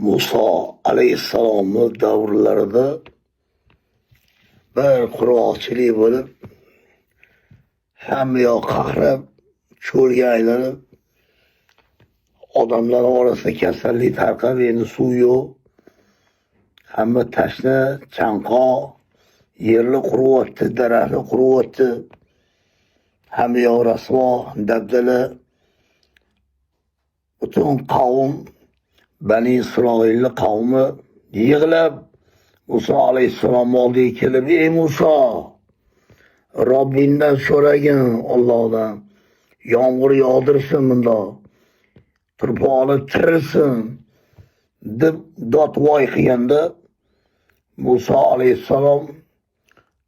Musa alayhissalomning davrlarida bir qurg'oqchilik bo'lib, hamma yoq qahrab, cho'lga aylanib, odamlar orasida kasallik tarqab, endi suv yo'q. Hamma tashna, chanqoq, yerli quryapti, daraxtli quryapti. Hamma yoq rasvo, dabdala. Butun qavm, Bani Isroilni qavmi yig'lab Musa alayhissalom oldiga kelib, ey Musa, Robbingdan so'ragin, Allohdan yomg'ir yog'dirsin, bunda turponi tirilsin deb dodvoy qilganda, Musa alayhissalom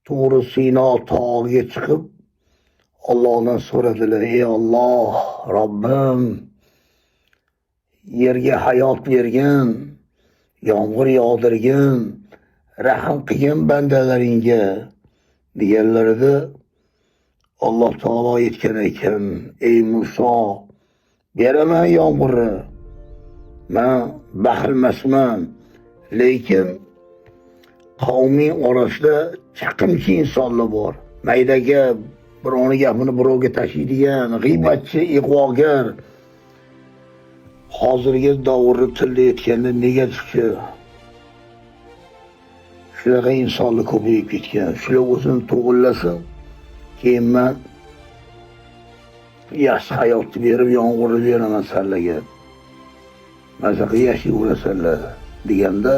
Turi Sino tog'iga chiqib Allohdan so'radilar, ey Alloh, Robbim, yerga hayot bergin, yomg'ir yog'dirgin, rahm qilgin bandalaringga deganlarida Alloh taolo aytgan ekan, ey Muso, beraman yomg'irni, men baxilmasman, lekin qavming orasida chaqimchi insonlar bor. Mayda gap, birovni gapini birovga tashiydigan, g'iybatchi, ig'vogar. Hozirgi davrni tilda aytganda negativchi. Shunaqa insonlar ko'payib ketgan. Shular o'zini to'g'rilasin, keyin men yaxshi hayotni berib, yomg'irni beraman sizlarga. Masaqa yashayverasanlar deganda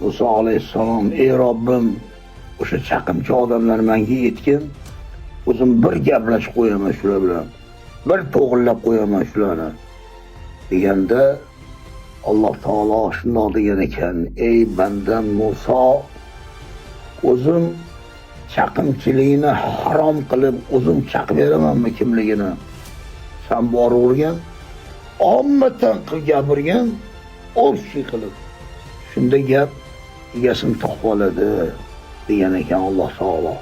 Musa alayhissalom, ey Robbim, o'sha chaqimchi odamlar menga yetgin, o'zim bir gaplashib qo'yaman shular bilan, bir to'g'rilab qo'yaman shularni deganda Alloh taolo shunday degan ekan, ey bandam Musa, o'zim chaqimchilikni harom qilib, o'zim chaqib beramanmi kimligini? Sen boravergan, ommatan qilib gapirgan, o'rshi qilib. Shunda gap egasini topib oladi degan ekan Alloh taolo.